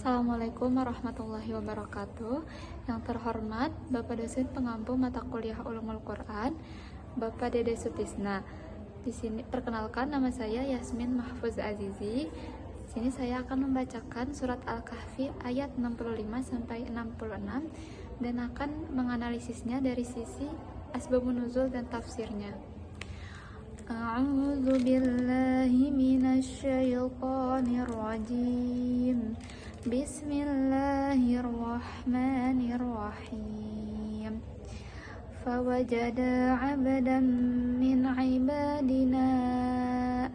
Assalamualaikum warahmatullahi wabarakatuh. Yang terhormat Bapak dosen pengampu mata kuliah Ulumul Quran, Bapak Dede Sutisna. Di sini perkenalkan, nama saya Yasmin Mahfuz Azizi. Di sini saya akan membacakan surat Al-Kahfi ayat 65 sampai 66 dan akan menganalisisnya dari sisi asbabun nuzul dan tafsirnya. A'udzu billahi minasy syaithanir rajim. Bismillahirrahmanirrahim. Fawajada 'abdan min 'ibadina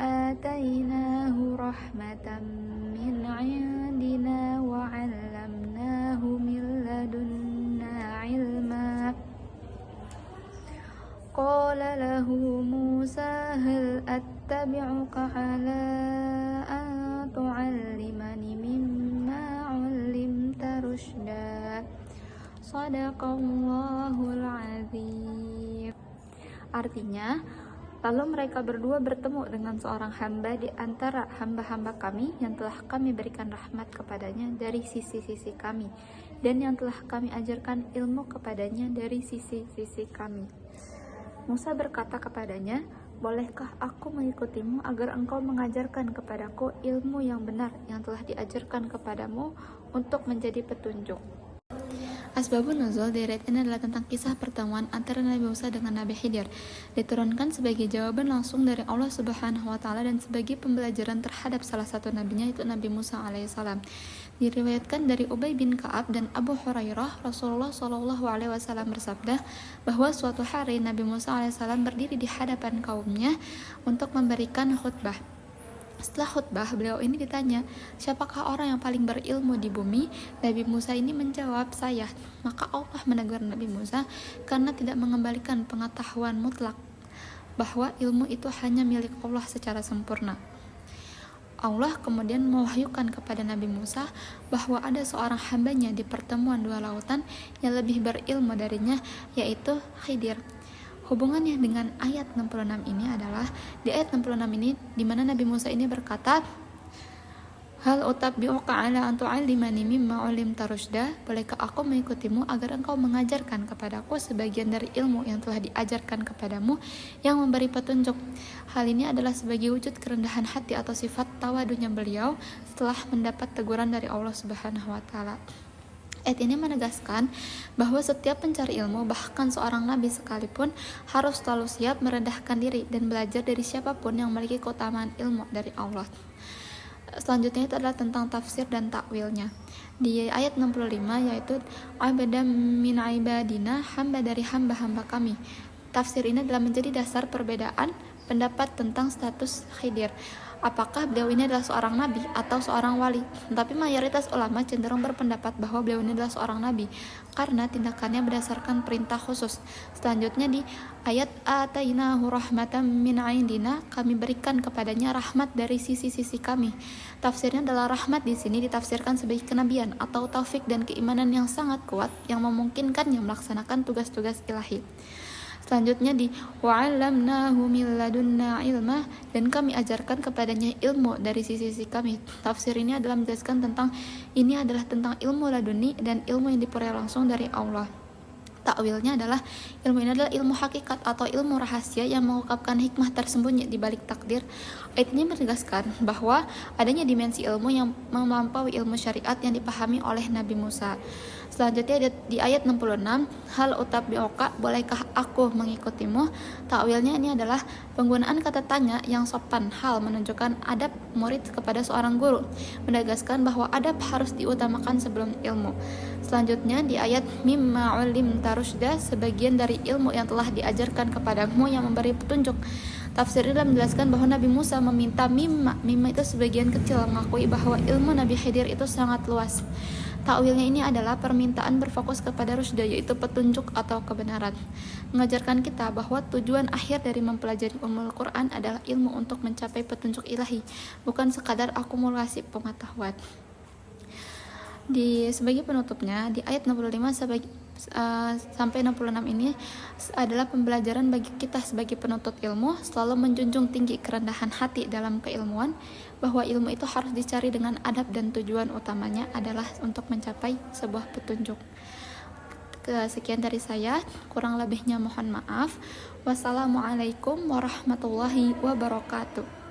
atainahu rahmatan min 'indina wa 'allamnahu min ladunna 'ilma. Qala lahu Musa hal attabi'uka 'ala an tu'allimani mimma 'ullimta rusyda. Shadaqallahul 'azim. Artinya, lalu mereka berdua bertemu dengan seorang hamba di antara hamba-hamba kami yang telah kami berikan rahmat kepadanya dari sisi-sisi kami, dan yang telah kami ajarkan ilmu kepadanya dari sisi-sisi kami. Musa berkata kepadanya, "Bolehkah aku mengikutimu agar engkau mengajarkan kepadaku ilmu yang benar yang telah diajarkan kepadamu untuk menjadi petunjuk?" Asbabun nuzul dari ayat ini adalah tentang kisah pertemuan antara Nabi Musa dengan Nabi Khidir. Diturunkan sebagai jawaban langsung dari Allah Subhanahu wa taala dan sebagai pembelajaran terhadap salah satu nabinya, yaitu Nabi Musa alaihissalam. Diriwayatkan dari Ubay bin Ka'ab dan Abu Hurairah, Rasulullah Shallallahu alaihi wasallam bersabda bahwa suatu hari Nabi Musa alaihissalam berdiri di hadapan kaumnya untuk memberikan khutbah. Setelah khutbah, beliau ini ditanya, "Siapakah orang yang paling berilmu di bumi?" Nabi Musa ini menjawab, "Saya." Maka Allah menegur Nabi Musa karena tidak mengembalikan pengetahuan mutlak bahwa ilmu itu hanya milik Allah secara sempurna. Allah kemudian mewahyukan kepada Nabi Musa bahwa ada seorang hambanya di pertemuan dua lautan yang lebih berilmu darinya, yaitu Khidir. Hubungannya dengan ayat 66 ini adalah, di ayat 66 ini di mana Nabi Musa ini berkata, "Hal utabbi'uka 'ala an tu'allimani mimma 'ullimta rusyda?" Bolehkah aku mengikutimu agar engkau mengajarkan kepadaku sebagian dari ilmu yang telah diajarkan kepadamu yang memberi petunjuk. Hal ini adalah sebagai wujud kerendahan hati atau sifat tawadunya beliau setelah mendapat teguran dari Allah Subhanahu wa taala. Ayat ini menegaskan bahwa setiap pencari ilmu, bahkan seorang nabi sekalipun, harus selalu siap merendahkan diri dan belajar dari siapapun yang memiliki keutamaan ilmu dari Allah. Selanjutnya itu adalah tentang tafsir dan takwilnya. Di ayat 65 yaitu "Abdan min ibadina", hamba dari hamba-hamba kami. Tafsir ini adalah menjadi dasar perbedaan pendapat tentang status Khidir. Apakah beliau ini adalah seorang nabi atau seorang wali? Tapi mayoritas ulama cenderung berpendapat bahwa beliau ini adalah seorang nabi karena tindakannya berdasarkan perintah khusus. Selanjutnya di ayat "Atainahu rahmatan min 'indina", kami berikan kepadanya rahmat dari sisi-sisi kami. Tafsirnya adalah rahmat di sini ditafsirkan sebagai kenabian atau taufik dan keimanan yang sangat kuat yang memungkinkannya melaksanakan tugas-tugas ilahi. Selanjutnya di "Wa'allamnahu min ladunna ilma", dan kami ajarkan kepadanya ilmu dari sisi-sisi kami. Tafsir ini adalah menjelaskan tentang ini adalah tentang ilmu laduni dan ilmu yang diperoleh langsung dari Allah. Takwilnya adalah ilmu ini adalah ilmu hakikat atau ilmu rahasia yang mengungkapkan hikmah tersembunyi di balik takdir. Ayat ini menegaskan bahwa adanya dimensi ilmu yang melampaui ilmu syariat yang dipahami oleh Nabi Musa. Selanjutnya di ayat 66, "Hal utabbi'uka", bolehkah aku mengikutimu? Takwilnya ini adalah penggunaan kata tanya yang sopan, hal menunjukkan adab murid kepada seorang guru, menegaskan bahwa adab harus diutamakan sebelum ilmu. Selanjutnya di ayat "Mimma 'ullimta rusyda", sebagian dari ilmu yang telah diajarkan kepadamu yang memberi petunjuk. Tafsir ini menjelaskan bahwa Nabi Musa meminta mimma itu sebagian kecil, mengakui bahwa ilmu Nabi Khidir itu sangat luas. Takwilnya ini adalah permintaan berfokus kepada rusyda, yaitu petunjuk atau kebenaran. Mengajarkan kita bahwa tujuan akhir dari mempelajari Ulumul Quran adalah ilmu untuk mencapai petunjuk ilahi, bukan sekadar akumulasi pengetahuan. Sebagai penutupnya, di ayat 65 sampai 66 ini adalah pembelajaran bagi kita sebagai penuntut ilmu, selalu menjunjung tinggi kerendahan hati dalam keilmuan, bahwa ilmu itu harus dicari dengan adab dan tujuan utamanya adalah untuk mencapai sebuah petunjuk. Sekian dari saya, kurang lebihnya mohon maaf. Wassalamualaikum warahmatullahi wabarakatuh.